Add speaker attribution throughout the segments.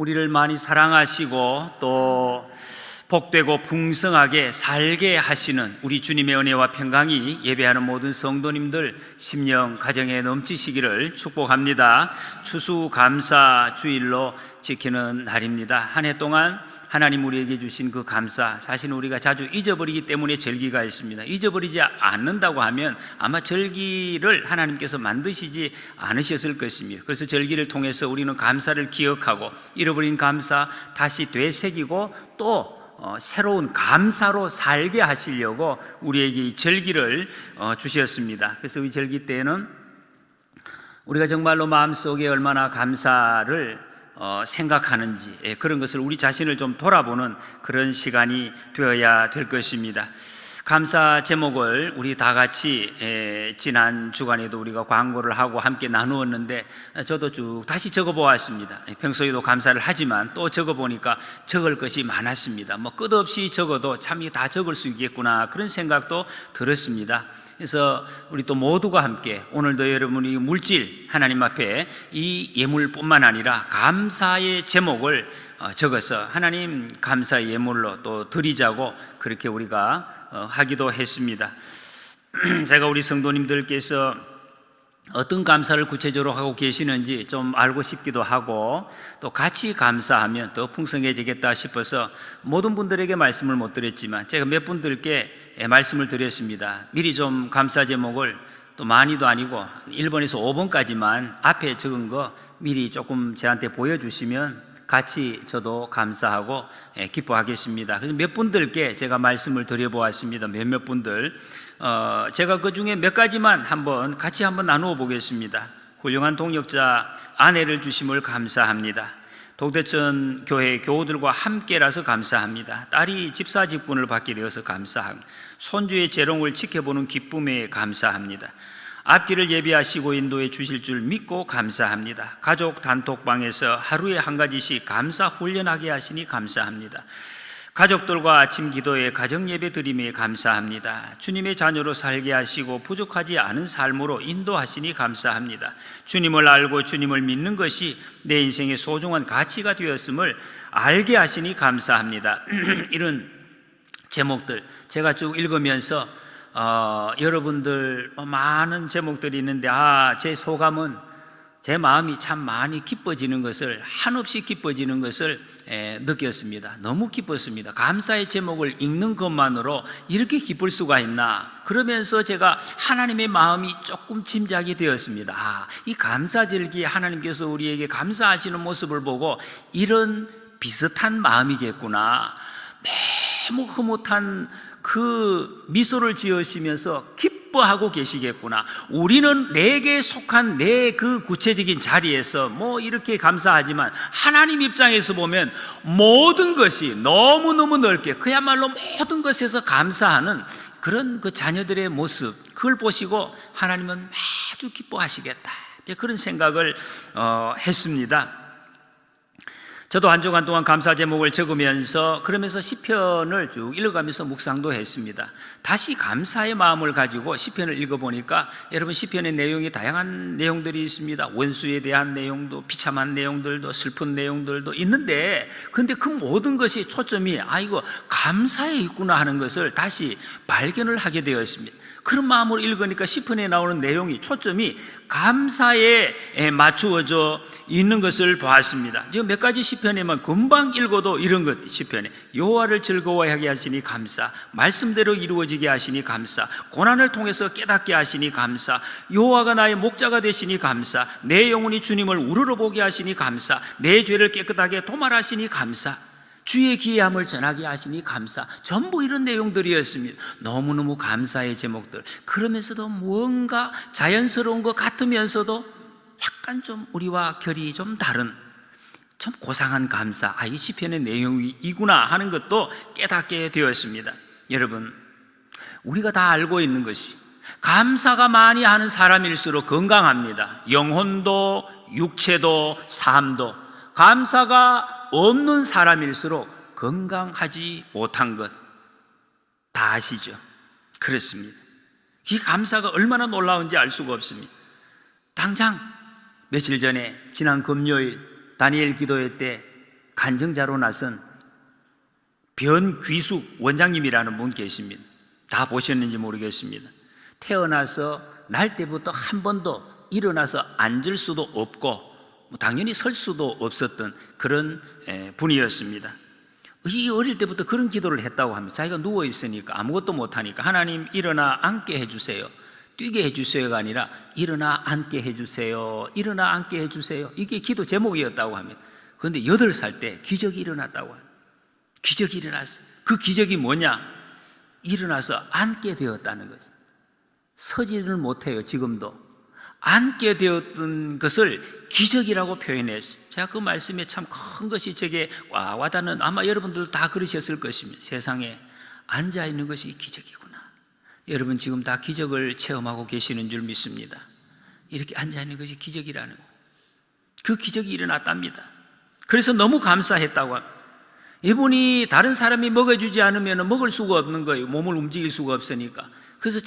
Speaker 1: 우리를 많이 사랑하시고 또 복되고 풍성하게 살게 하시는 우리 주님의 은혜와 평강이 예배하는 모든 성도님들 심령 가정에 넘치시기를 축복합니다. 추수감사 주일로 지키는 날입니다. 한 해 동안 하나님 우리에게 주신 그 감사, 사실 우리가 자주 잊어버리기 때문에 절기가 있습니다. 잊어버리지 않는다고 하면 아마 절기를 하나님께서 만드시지 않으셨을 것입니다. 그래서 절기를 통해서 우리는 감사를 기억하고 잃어버린 감사 다시 되새기고 또 새로운 감사로 살게 하시려고 우리에게 이 절기를 주셨습니다. 그래서 이 절기 때에는 우리가 정말로 마음속에 얼마나 감사를 생각하는지 그런 것을 우리 자신을 좀 돌아보는 그런 시간이 되어야 될 것입니다. 감사 제목을 우리 다 같이 지난 주간에도 우리가 광고를 하고 함께 나누었는데 저도 쭉 다시 적어보았습니다. 평소에도 감사를 하지만 또 적어보니까 적을 것이 많았습니다. 끝없이 적어도 참 이게 다 적을 수 있겠구나 그런 생각도 들었습니다. 그래서 우리 또 모두가 함께 오늘도 여러분이 물질 하나님 앞에 이 예물뿐만 아니라 감사의 제목을 적어서 하나님 감사의 예물로 또 드리자고 그렇게 우리가 하기도 했습니다. 제가 우리 성도님들께서 어떤 감사를 구체적으로 하고 계시는지 좀 알고 싶기도 하고 또 같이 감사하면 더 풍성해지겠다 싶어서 모든 분들에게 말씀을 못 드렸지만 제가 몇 분들께 말씀을 드렸습니다. 미리 좀 감사 제목을 또 많이도 아니고 1번에서 5번까지만 앞에 적은 거 미리 조금 저한테 보여주시면 같이 저도 감사하고 기뻐하겠습니다. 그래서 몇 분들께 제가 말씀을 드려보았습니다. 몇몇 분들 제가 그 중에 몇 가지만 같이 한번 나누어 보겠습니다. 훌륭한 동역자 아내를 주심을 감사합니다. 독대천 교회 교우들과 함께라서 감사합니다. 딸이 집사 직분을 받게 되어서 감사합니다. 손주의 재롱을 지켜보는 기쁨에 감사합니다. 앞길을 예비하시고 인도해 주실 줄 믿고 감사합니다. 가족 단톡방에서 하루에 한 가지씩 감사 훈련하게 하시니 감사합니다. 가족들과 아침 기도에 가정 예배 드림에 감사합니다. 주님의 자녀로 살게 하시고 부족하지 않은 삶으로 인도하시니 감사합니다. 주님을 알고 주님을 믿는 것이 내 인생의 소중한 가치가 되었음을 알게 하시니 감사합니다. 이런 제목들 제가 쭉 읽으면서 여러분들 많은 제목들이 있는데 제 소감은 제 마음이 참 많이 기뻐지는 것을 한없이 기뻐지는 것을 느꼈습니다. 너무 기뻤습니다. 감사의 제목을 읽는 것만으로 이렇게 기쁠 수가 있나 그러면서 제가 하나님의 마음이 조금 짐작이 되었습니다. 이 감사절기에 하나님께서 우리에게 감사하시는 모습을 보고 이런 비슷한 마음이겠구나, 너무 흐뭇한 그 미소를 지으시면서 기뻐하고 계시겠구나. 우리는 내게 속한 내 그 구체적인 자리에서 이렇게 감사하지만 하나님 입장에서 보면 모든 것이 너무너무 넓게 그야말로 모든 것에서 감사하는 그런 그 자녀들의 모습, 그걸 보시고 하나님은 아주 기뻐하시겠다 그런 생각을 했습니다. 저도 한 주간 동안 감사 제목을 적으면서 그러면서 시편을 쭉 읽어가면서 묵상도 했습니다. 다시 감사의 마음을 가지고 시편을 읽어보니까 여러분 시편의 내용이 다양한 내용들이 있습니다. 원수에 대한 내용도 비참한 내용들도 슬픈 내용들도 있는데 근데 그 모든 것이 초점이 이거 감사에 있구나 하는 것을 다시 발견을 하게 되었습니다. 그런 마음으로 읽으니까 시편에 나오는 내용이 초점이 감사에 맞추어져 있는 것을 보았습니다. 지금 몇 가지 시편에만 금방 읽어도 이런 것, 시편에 여호와를 즐거워하게 하시니 감사, 말씀대로 이루어지게 하시니 감사, 고난을 통해서 깨닫게 하시니 감사, 여호와가 나의 목자가 되시니 감사, 내 영혼이 주님을 우러러보게 하시니 감사, 내 죄를 깨끗하게 도말하시니 감사, 주의 기이함을 전하게 하시니 감사. 전부 이런 내용들이었습니다. 너무너무 감사의 제목들. 그러면서도 뭔가 자연스러운 것 같으면서도 약간 좀 우리와 결이 좀 다른 참 고상한 감사, 이 시편의 내용이 이구나 하는 것도 깨닫게 되었습니다. 여러분, 우리가 다 알고 있는 것이 감사가 많이 하는 사람일수록 건강합니다. 영혼도 육체도 삶도. 감사가 없는 사람일수록 건강하지 못한 것 다 아시죠? 그렇습니다. 이 감사가 얼마나 놀라운지 알 수가 없습니다. 당장 며칠 전에 지난 금요일 다니엘 기도회 때 간증자로 나선 변귀숙 원장님이라는 분 계십니다. 다 보셨는지 모르겠습니다. 태어나서 날 때부터 한 번도 일어나서 앉을 수도 없고 당연히 설 수도 없었던 그런 분이었습니다. 이 어릴 때부터 그런 기도를 했다고 합니다. 자기가 누워 있으니까 아무것도 못하니까 하나님 일어나 앉게 해주세요, 뛰게 해주세요가 아니라 일어나 앉게 해주세요, 일어나 앉게 해주세요, 이게 기도 제목이었다고 합니다. 그런데 8살 때 기적이 일어났다고 합니다. 기적이 일어났어요. 그 기적이 뭐냐? 일어나서 앉게 되었다는 거죠. 서지를 못해요. 지금도 앉게 되었던 것을 기적이라고 표현했어요. 제가 그 말씀에 참 큰 것이 제게 와닿는, 아마 여러분들도 다 그러셨을 것입니다. 세상에 앉아있는 것이 기적이구나. 여러분 지금 다 기적을 체험하고 계시는 줄 믿습니다. 이렇게 앉아있는 것이 기적이라는 거예요. 그 기적이 일어났답니다. 그래서 너무 감사했다고 합니다. 이분이 다른 사람이 먹여주지 않으면 먹을 수가 없는 거예요. 몸을 움직일 수가 없으니까. 그래서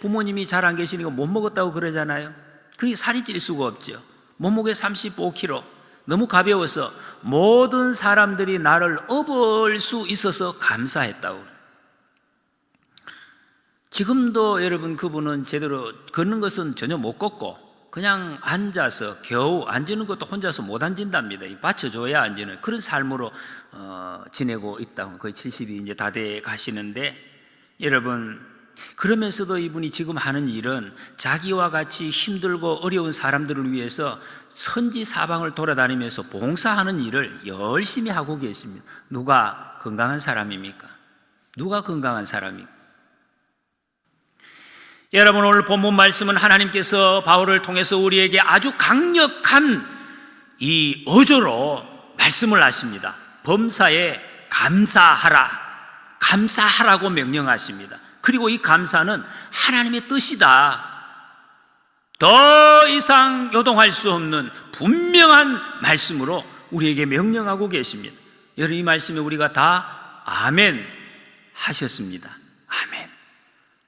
Speaker 1: 부모님이 잘 안 계시니까 못 먹었다고 그러잖아요. 그게 살이 찔 수가 없죠. 몸무게 35kg, 너무 가벼워서 모든 사람들이 나를 업을 수 있어서 감사했다고. 지금도 여러분 그분은 제대로 걷는 것은 전혀 못 걷고 그냥 앉아서 겨우 앉는 것도 혼자서 못 앉는답니다. 받쳐줘야 앉는 그런 삶으로 지내고 있다고. 거의 70이 이제 다 돼 가시는데, 여러분 그러면서도 이분이 지금 하는 일은 자기와 같이 힘들고 어려운 사람들을 위해서 선지 사방을 돌아다니면서 봉사하는 일을 열심히 하고 계십니다. 누가 건강한 사람입니까? 누가 건강한 사람입니까? 여러분 오늘 본문 말씀은 하나님께서 바울을 통해서 우리에게 아주 강력한 이 어조로 말씀을 하십니다. 범사에 감사하라, 감사하라고 명령하십니다. 그리고 이 감사는 하나님의 뜻이다. 더 이상 요동할 수 없는 분명한 말씀으로 우리에게 명령하고 계십니다. 여러분 이 말씀에 우리가 다 아멘 하셨습니다. 아멘.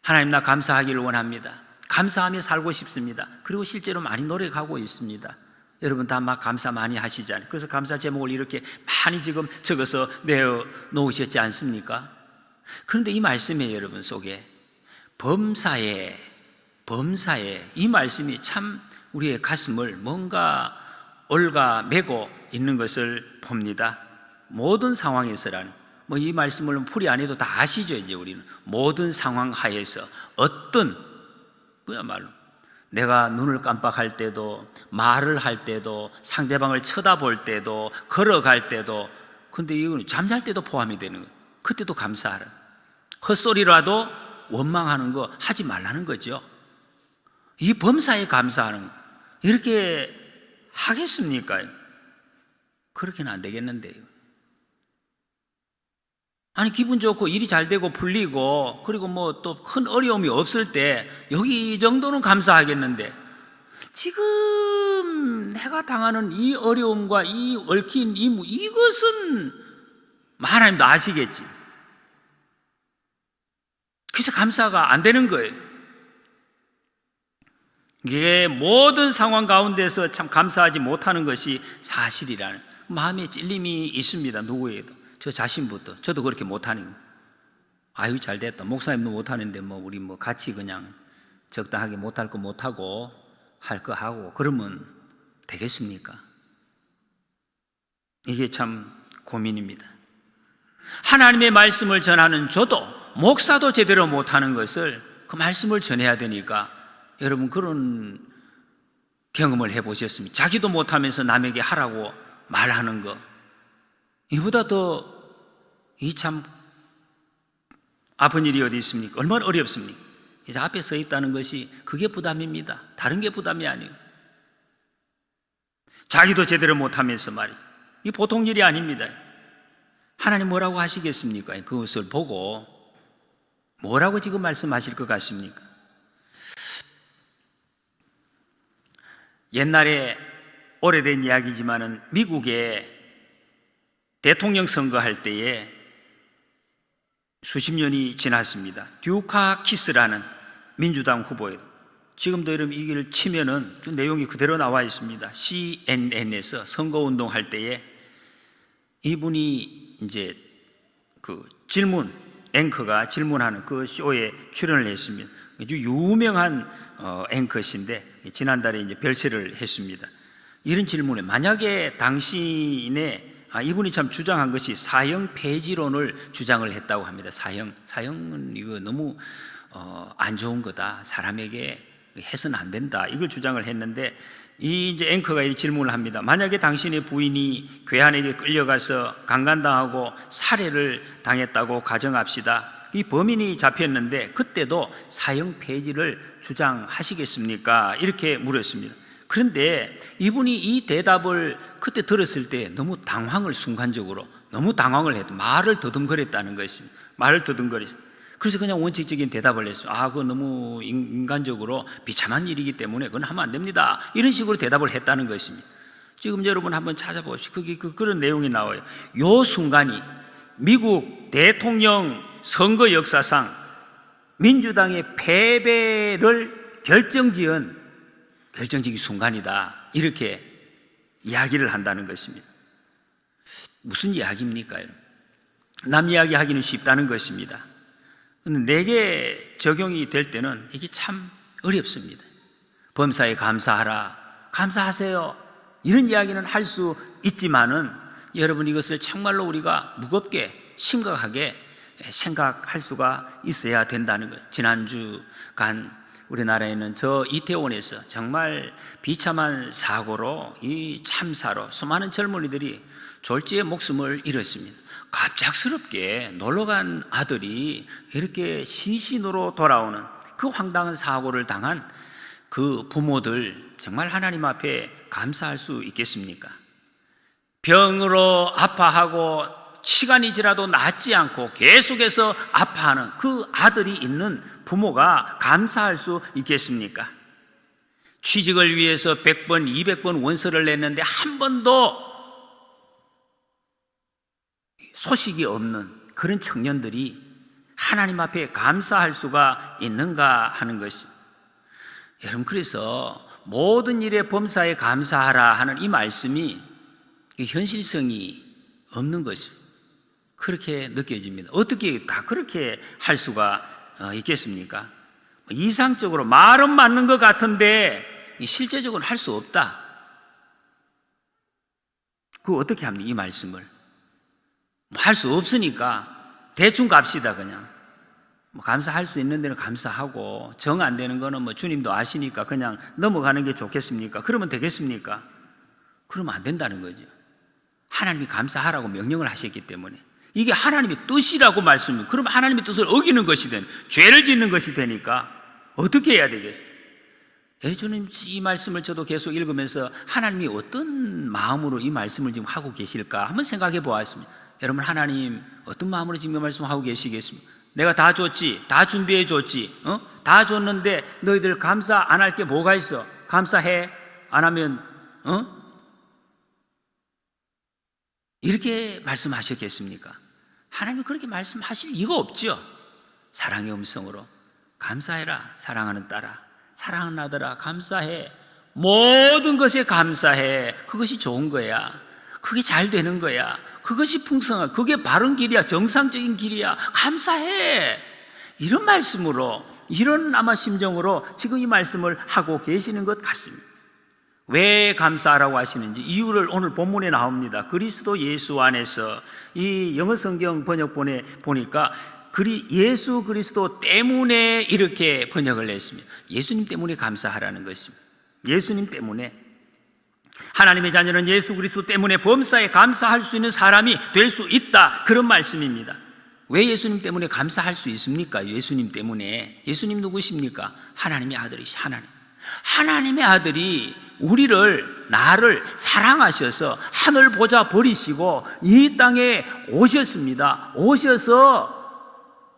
Speaker 1: 하나님 나 감사하기를 원합니다. 감사하며 살고 싶습니다. 그리고 실제로 많이 노력하고 있습니다. 여러분 다 막 감사 많이 하시잖아요. 그래서 감사 제목을 이렇게 많이 지금 적어서 내어 놓으셨지 않습니까? 그런데 이 말씀에 여러분 속에 범사에 이 말씀이 참 우리의 가슴을 뭔가 올가매고 있는 것을 봅니다. 모든 상황에서라는, 이 말씀을 풀이 안 해도 다 아시죠. 이제 우리는 모든 상황 하에서 어떤 그야말로 내가 눈을 깜빡할 때도, 말을 할 때도, 상대방을 쳐다볼 때도, 걸어갈 때도, 근데 이건 잠잘 때도 포함이 되는 거예요. 그때도 감사하라. 헛소리라도 원망하는 거 하지 말라는 거죠. 이 범사에 감사하는 거 이렇게 하겠습니까? 그렇게는 안 되겠는데요. 아니 기분 좋고 일이 잘 되고 풀리고 그리고 뭐 또 큰 어려움이 없을 때 여기 이 정도는 감사하겠는데, 지금 내가 당하는 이 어려움과 이 얽힌 이것은 하나님도 아시겠지. 그래서 감사가 안 되는 거예요. 이게 모든 상황 가운데서 참 감사하지 못하는 것이 사실이라는 마음의 찔림이 있습니다. 누구에도. 저 자신부터. 저도 그렇게 못하는 거예요. 아유 잘 됐다. 목사님도 못하는데 우리 같이 그냥 적당하게 못할 거 못하고 할 거 하고 그러면 되겠습니까? 이게 참 고민입니다. 하나님의 말씀을 전하는 저도, 목사도 제대로 못하는 것을 그 말씀을 전해야 되니까 여러분 그런 경험을 해보셨습니까? 자기도 못하면서 남에게 하라고 말하는 거, 이보다 더 이 참 아픈 일이 어디 있습니까? 얼마나 어렵습니까? 이제 앞에 서 있다는 것이 그게 부담입니다. 다른 게 부담이 아니에요. 자기도 제대로 못하면서 말이에요. 이 보통 일이 아닙니다. 하나님 뭐라고 하시겠습니까? 그것을 보고 뭐라고 지금 말씀하실 것 같습니까? 옛날에 오래된 이야기지만은 미국에 대통령 선거할 때에 수십 년이 지났습니다. 듀카키스라는 민주당 후보예요. 지금도 여러분 이 길을 치면은 그 내용이 그대로 나와 있습니다. CNN에서 선거운동 할 때에 이분이 이제 그 앵커가 질문하는 그 쇼에 출연을 했습니다. 아주 유명한 앵커신데 지난달에 이제 별세를 했습니다. 이런 질문에 만약에 이분이 참 주장한 것이 사형 폐지론을 주장을 했다고 합니다. 사형은 이거 너무 안 좋은 거다. 사람에게 해서는 안 된다. 이걸 주장을 했는데 이제 앵커가 이 질문을 합니다. 만약에 당신의 부인이 괴한에게 끌려가서 강간당하고 살해를 당했다고 가정합시다. 이 범인이 잡혔는데 그때도 사형 폐지를 주장하시겠습니까? 이렇게 물었습니다. 그런데 이분이 이 대답을 그때 들었을 때 너무 순간적으로 너무 당황을 했다. 말을 더듬거렸다는 것입니다. 말을 더듬거렸어요. 그래서 그냥 원칙적인 대답을 했어요. 그거 너무 인간적으로 비참한 일이기 때문에 그건 하면 안 됩니다. 이런 식으로 대답을 했다는 것입니다. 지금 여러분 한번 찾아보시죠. 그런 내용이 나와요. 요 순간이 미국 대통령 선거 역사상 민주당의 패배를 결정지은 결정적인 순간이다. 이렇게 이야기를 한다는 것입니다. 무슨 이야기입니까? 남 이야기 하기는 쉽다는 것입니다. 그런데 내게 적용이 될 때는 이게 참 어렵습니다. 범사에 감사하라, 감사하세요, 이런 이야기는 할 수 있지만은 여러분, 이것을 정말로 우리가 무겁게 심각하게 생각할 수가 있어야 된다는 거예요. 지난주간 우리나라에는 저 이태원에서 정말 비참한 사고로, 이 참사로 수많은 젊은이들이 졸지에 목숨을 잃었습니다. 갑작스럽게 놀러간 아들이 이렇게 시신으로 돌아오는 그 황당한 사고를 당한 그 부모들, 정말 하나님 앞에 감사할 수 있겠습니까? 병으로 아파하고 시간이 지나도 낫지 않고 계속해서 아파하는 그 아들이 있는 부모가 감사할 수 있겠습니까? 취직을 위해서 100번, 200번 원서를 냈는데 한 번도 소식이 없는 그런 청년들이 하나님 앞에 감사할 수가 있는가 하는 것입니다. 여러분, 그래서 모든 일에 범사에 감사하라 하는 이 말씀이 현실성이 없는 것입니다. 그렇게 느껴집니다. 어떻게 다 그렇게 할 수가 있겠습니까? 이상적으로 말은 맞는 것 같은데 실제적으로 할 수 없다. 그거 어떻게 합니까? 이 말씀을 할 수 없으니까 대충 갑시다. 그냥 감사할 수 있는 데는 감사하고 정 안 되는 거는 주님도 아시니까 그냥 넘어가는 게 좋겠습니까? 그러면 되겠습니까? 그러면 안 된다는 거죠. 하나님이 감사하라고 명령을 하셨기 때문에 이게 하나님의 뜻이라고 말씀을, 그러면 하나님의 뜻을 어기는 것이 된, 죄를 짓는 것이 되니까 어떻게 해야 되겠어요? 주님, 이 말씀을 저도 계속 읽으면서 하나님이 어떤 마음으로 이 말씀을 지금 하고 계실까 한번 생각해 보았습니다. 여러분, 하나님 어떤 마음으로 지금 이 말씀을 하고 계시겠습니까? 내가 다 줬지, 다 준비해 줬지, 다 줬는데 너희들 감사 안 할 게 뭐가 있어? 감사해? 안 하면 이렇게 말씀하셨겠습니까? 하나님은 그렇게 말씀하실 이유가 없죠. 사랑의 음성으로 감사해라, 사랑하는 딸아, 사랑하는 아들아, 감사해, 모든 것에 감사해. 그것이 좋은 거야. 그게 잘 되는 거야. 그것이 풍성한, 그게 바른 길이야, 정상적인 길이야. 감사해. 이런 말씀으로, 이런 아마 심정으로 지금 이 말씀을 하고 계시는 것 같습니다. 왜 감사하라고 하시는지 이유를 오늘 본문에 나옵니다. 그리스도 예수 안에서, 이 영어 성경 번역본에 보니까 예수 그리스도 때문에 이렇게 번역을 했습니다. 예수님 때문에 감사하라는 것입니다. 예수님 때문에. 하나님의 자녀는 예수 그리스도 때문에 범사에 감사할 수 있는 사람이 될 수 있다, 그런 말씀입니다. 왜 예수님 때문에 감사할 수 있습니까? 예수님 때문에. 예수님 누구십니까? 하나님의 아들이시. 하나님의 아들이 나를 사랑하셔서 하늘 보좌 버리시고 이 땅에 오셨습니다. 오셔서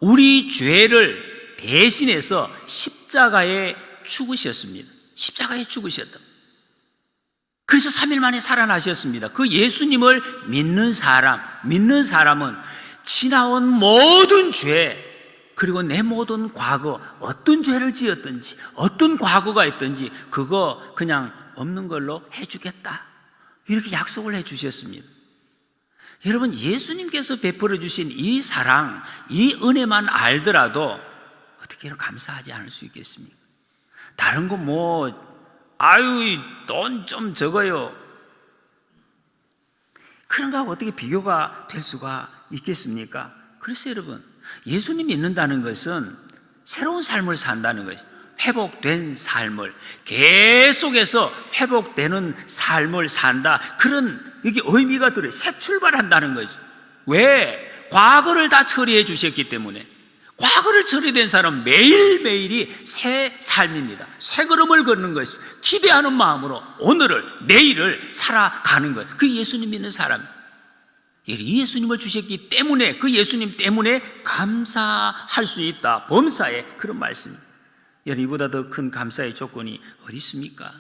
Speaker 1: 우리 죄를 대신해서 십자가에 죽으셨습니다. 십자가에 죽으셨다. 그래서 3일 만에 살아나셨습니다. 그 예수님을 믿는 사람은 지나온 모든 죄, 그리고 내 모든 과거, 어떤 죄를 지었든지 어떤 과거가 있든지 그거 그냥 없는 걸로 해주겠다, 이렇게 약속을 해주셨습니다. 여러분, 예수님께서 베풀어 주신 이 사랑, 이 은혜만 알더라도 어떻게 감사하지 않을 수 있겠습니까? 다른 거 아유, 돈 좀 적어요, 그런 거하고 어떻게 비교가 될 수가 있겠습니까? 그래서 여러분, 예수님 믿는다는 것은 새로운 삶을 산다는 것이, 회복된 삶을, 계속해서 회복되는 삶을 산다, 그런 이게 의미가 들어요. 새 출발한다는 거죠. 왜? 과거를 다 처리해 주셨기 때문에. 과거를 처리된 사람은 매일매일이 새 삶입니다. 새 걸음을 걷는 것이, 기대하는 마음으로 오늘을, 내일을 살아가는 것. 그 예수님 믿는 사람, 이 예수님을 주셨기 때문에, 그 예수님 때문에 감사할 수 있다. 범사에 그런 말씀. 여러분, 이보다 더 큰 감사의 조건이 어디 있습니까?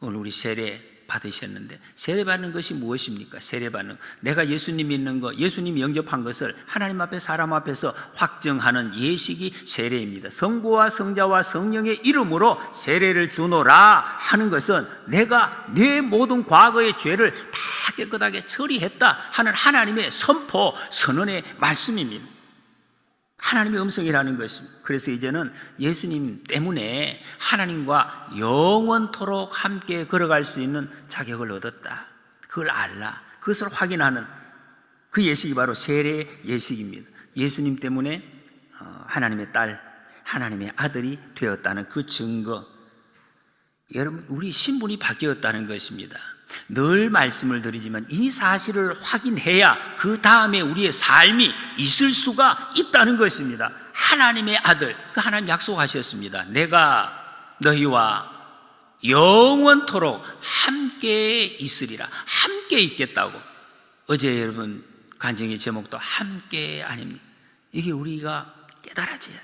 Speaker 1: 오늘 우리 세례 받으셨는데, 세례 받는 것이 무엇입니까? 세례 받는, 내가 예수님 믿는 것, 예수님 영접한 것을 하나님 앞에, 사람 앞에서 확정하는 예식이 세례입니다. 성부와 성자와 성령의 이름으로 세례를 주노라 하는 것은 내가 내 모든 과거의 죄를 다 깨끗하게 처리했다 하는 하나님의 선포, 선언의 말씀입니다. 하나님의 음성이라는 것입니다. 그래서 이제는 예수님 때문에 하나님과 영원토록 함께 걸어갈 수 있는 자격을 얻었다. 그걸 알라. 그것을 확인하는 그 예식이 바로 세례 예식입니다. 예수님 때문에 하나님의 딸, 하나님의 아들이 되었다는 그 증거. 여러분, 우리 신분이 바뀌었다는 것입니다. 늘 말씀을 드리지만 이 사실을 확인해야 그 다음에 우리의 삶이 있을 수가 있다는 것입니다. 하나님의 아들, 그 하나님 약속하셨습니다. 내가 너희와 영원토록 함께 있으리라. 함께 있겠다고. 어제 여러분 간증의 제목도 함께 아닙니까? 이게 우리가 깨달아져야 돼.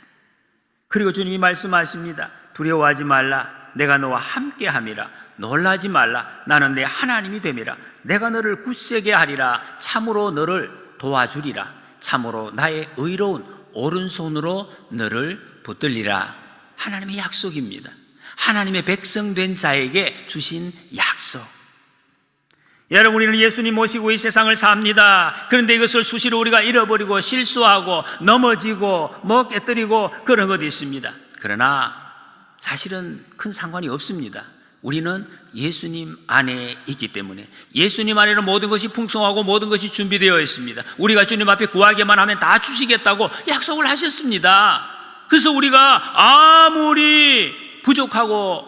Speaker 1: 그리고 주님이 말씀하십니다. 두려워하지 말라. 내가 너와 함께 함이라. 놀라지 말라. 나는 내 하나님이 됨이라. 내가 너를 굳세게 하리라. 참으로 너를 도와주리라. 참으로 나의 의로운 오른손으로 너를 붙들리라. 하나님의 약속입니다. 하나님의 백성된 자에게 주신 약속. 여러분, 우리는 예수님 모시고 이 세상을 삽니다. 그런데 이것을 수시로 우리가 잃어버리고 실수하고 넘어지고 깨뜨리고 그런 것도 있습니다. 그러나 사실은 큰 상관이 없습니다. 우리는 예수님 안에 있기 때문에, 예수님 안에는 모든 것이 풍성하고 모든 것이 준비되어 있습니다. 우리가 주님 앞에 구하기만 하면 다 주시겠다고 약속을 하셨습니다. 그래서 우리가 아무리 부족하고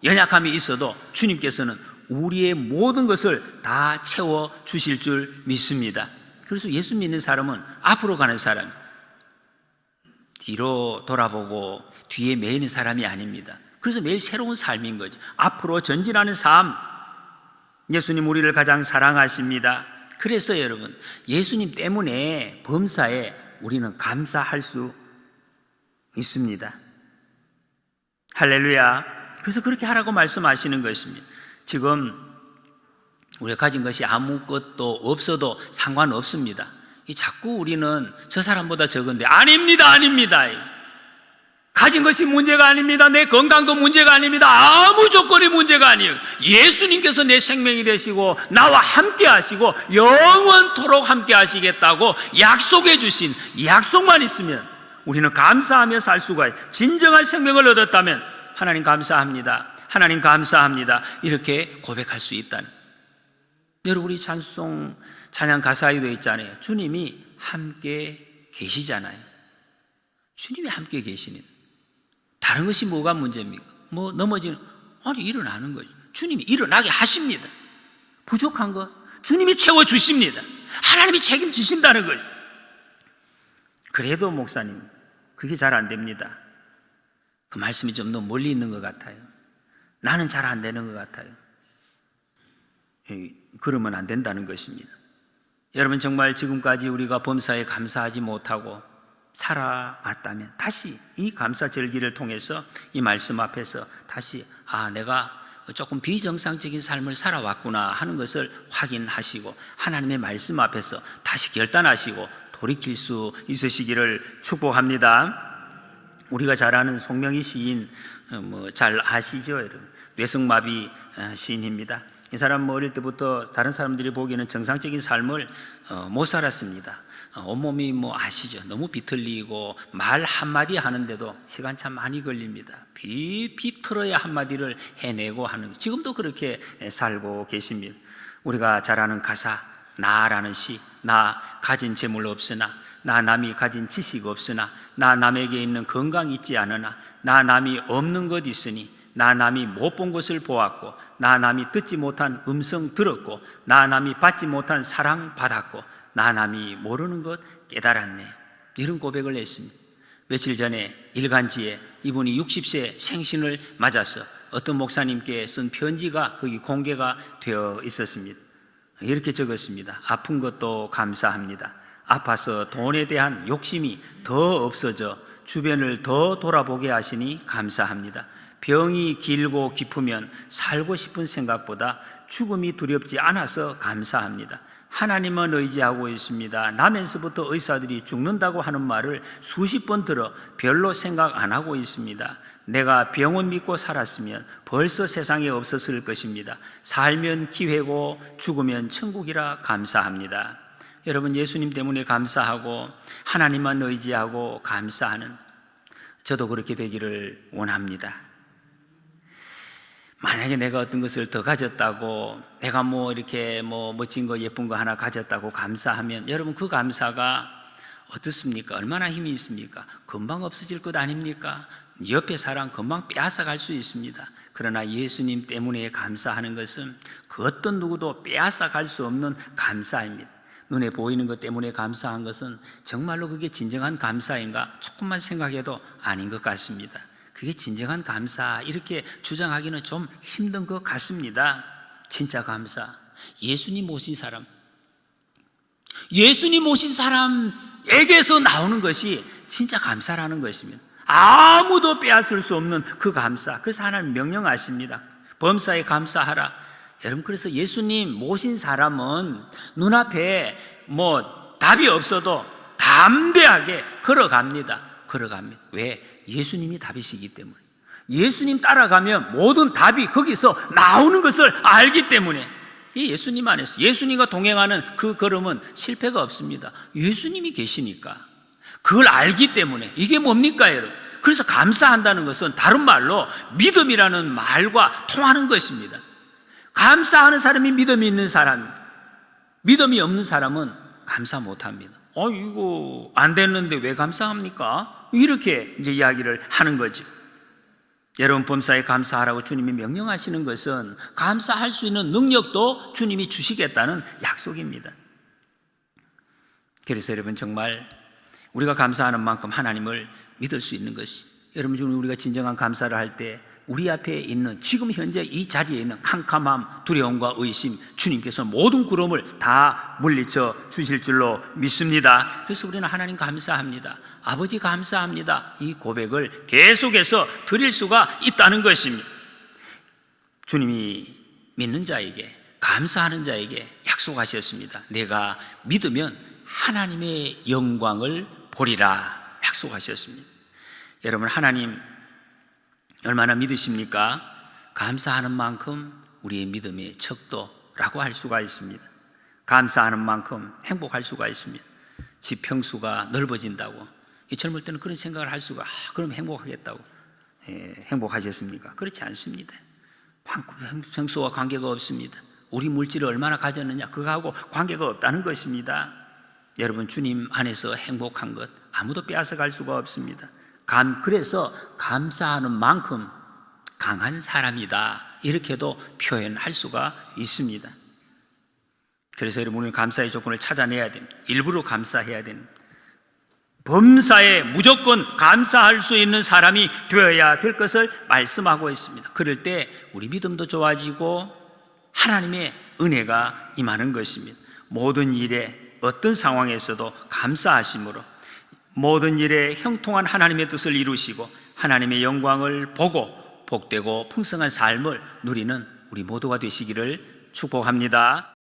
Speaker 1: 연약함이 있어도 주님께서는 우리의 모든 것을 다 채워 주실 줄 믿습니다. 그래서 예수 믿는 사람은 앞으로 가는 사람, 뒤로 돌아보고 뒤에 매이는 사람이 아닙니다. 그래서 매일 새로운 삶인 거죠. 앞으로 전진하는 삶. 예수님 우리를 가장 사랑하십니다. 그래서 여러분, 예수님 때문에 범사에 우리는 감사할 수 있습니다. 할렐루야. 그래서 그렇게 하라고 말씀하시는 것입니다. 지금 우리가 가진 것이 아무것도 없어도 상관없습니다. 자꾸 우리는 저 사람보다 적은데, 아닙니다. 가진 것이 문제가 아닙니다. 내 건강도 문제가 아닙니다. 아무 조건이 문제가 아니에요. 예수님께서 내 생명이 되시고 나와 함께 하시고 영원토록 함께 하시겠다고 약속해 주신 약속만 있으면 우리는 감사하며 살 수가 있어요. 진정한 생명을 얻었다면 하나님 감사합니다. 하나님 감사합니다. 이렇게 고백할 수 있다는. 여러분, 우리 찬양 가사에도 있잖아요. 주님이 함께 계시잖아요. 주님이 함께 계시는. 다른 것이 뭐가 문제입니까? 넘어지는, 일어나는 거죠. 주님이 일어나게 하십니다. 부족한 것 주님이 채워주십니다. 하나님이 책임지신다는 거죠. 그래도 목사님, 그게 잘 안 됩니다. 그 말씀이 좀 너무 멀리 있는 것 같아요. 나는 잘 안 되는 것 같아요. 그러면 안 된다는 것입니다. 여러분, 정말 지금까지 우리가 범사에 감사하지 못하고 살아왔다면 다시 이 감사절기를 통해서 이 말씀 앞에서 다시 내가 조금 비정상적인 삶을 살아왔구나 하는 것을 확인하시고 하나님의 말씀 앞에서 다시 결단하시고 돌이킬 수 있으시기를 축복합니다. 우리가 잘 아는 송명희 시인, 잘 아시죠? 여러분, 뇌성마비 시인입니다. 이 사람 어릴 때부터 다른 사람들이 보기에는 정상적인 삶을 못 살았습니다. 온몸이 아시죠? 너무 비틀리고 말 한마디 하는데도 시간 참 많이 걸립니다. 비틀어야 한마디를 해내고 하는, 지금도 그렇게 살고 계십니다. 우리가 잘 아는 가사, 나라는 시, 나 가진 재물 없으나, 나 남이 가진 지식 없으나, 나 남에게 있는 건강 있지 않으나, 나 남이 없는 것 있으니, 나 남이 못 본 것을 보았고, 나 남이 듣지 못한 음성 들었고, 나 남이 받지 못한 사랑 받았고, 나 남이 모르는 것 깨달았네. 이런 고백을 했습니다. 며칠 전에 일간지에 이분이 60세 생신을 맞아서 어떤 목사님께 쓴 편지가 거기 공개가 되어 있었습니다. 이렇게 적었습니다. 아픈 것도 감사합니다. 아파서 돈에 대한 욕심이 더 없어져 주변을 더 돌아보게 하시니 감사합니다. 병이 길고 깊으면 살고 싶은 생각보다 죽음이 두렵지 않아서 감사합니다. 하나님만 의지하고 있습니다. 나면서부터 의사들이 죽는다고 하는 말을 수십 번 들어 별로 생각 안 하고 있습니다. 내가 병원 믿고 살았으면 벌써 세상에 없었을 것입니다. 살면 기회고 죽으면 천국이라 감사합니다. 여러분, 예수님 때문에 감사하고 하나님만 의지하고 감사하는, 저도 그렇게 되기를 원합니다. 만약에 내가 어떤 것을 더 가졌다고, 내가 이렇게 멋진 거 예쁜 거 하나 가졌다고 감사하면, 여러분 그 감사가 어떻습니까? 얼마나 힘이 있습니까? 금방 없어질 것 아닙니까? 옆에 사람 금방 빼앗아 갈 수 있습니다. 그러나 예수님 때문에 감사하는 것은 그 어떤 누구도 빼앗아 갈 수 없는 감사입니다. 눈에 보이는 것 때문에 감사한 것은 정말로 그게 진정한 감사인가? 조금만 생각해도 아닌 것 같습니다. 그게 진정한 감사, 이렇게 주장하기는 좀 힘든 것 같습니다. 진짜 감사, 예수님 오신 사람, 예수님 오신 사람에게서 나오는 것이 진짜 감사라는 것입니다. 아무도 빼앗을 수 없는 그 감사. 그래서 하나님 명령하십니다. 범사에 감사하라. 여러분, 그래서 예수님 모신 사람은 눈앞에 답이 없어도 담대하게 걸어갑니다. 왜? 예수님이 답이시기 때문에. 예수님 따라가면 모든 답이 거기서 나오는 것을 알기 때문에. 이 예수님 안에서, 예수님과 동행하는 그 걸음은 실패가 없습니다. 예수님이 계시니까. 그걸 알기 때문에. 이게 뭡니까, 여러분? 그래서 감사한다는 것은 다른 말로 믿음이라는 말과 통하는 것입니다. 감사하는 사람이 믿음이 있는 사람, 믿음이 없는 사람은 감사 못합니다. 이거 안 됐는데 왜 감사합니까? 이렇게 이제 이야기를 하는 거죠. 여러분, 범사에 감사하라고 주님이 명령하시는 것은 감사할 수 있는 능력도 주님이 주시겠다는 약속입니다. 그래서 여러분, 정말 우리가 감사하는 만큼 하나님을 믿을 수 있는 것이, 여러분, 우리가 진정한 감사를 할 때 우리 앞에 있는, 지금 현재 이 자리에 있는 캄캄함, 두려움과 의심, 주님께서 모든 구름을 다 물리쳐 주실 줄로 믿습니다. 그래서 우리는 하나님 감사합니다, 아버지 감사합니다, 이 고백을 계속해서 드릴 수가 있다는 것입니다. 주님이 믿는 자에게, 감사하는 자에게 약속하셨습니다. 내가 믿으면 하나님의 영광을 보리라 약속하셨습니다. 여러분, 하나님 얼마나 믿으십니까? 감사하는 만큼 우리의 믿음의 척도라고 할 수가 있습니다. 감사하는 만큼 행복할 수가 있습니다. 집 평수가 넓어진다고, 이 젊을 때는 그런 생각을 할 수가, 그럼 행복하겠다고. 행복하셨습니까? 그렇지 않습니다. 평수와 관계가 없습니다. 우리 물질을 얼마나 가졌느냐, 그거하고 관계가 없다는 것입니다. 여러분, 주님 안에서 행복한 것 아무도 빼앗아 갈 수가 없습니다. 그래서 감사하는 만큼 강한 사람이다, 이렇게도 표현할 수가 있습니다. 그래서 여러분, 우리는 감사의 조건을 찾아내야 됩니다. 일부러 감사해야 됩니다. 범사에 무조건 감사할 수 있는 사람이 되어야 될 것을 말씀하고 있습니다. 그럴 때 우리 믿음도 좋아지고 하나님의 은혜가 임하는 것입니다. 모든 일에, 어떤 상황에서도 감사하심으로 모든 일에 형통한 하나님의 뜻을 이루시고 하나님의 영광을 보고 복되고 풍성한 삶을 누리는 우리 모두가 되시기를 축복합니다.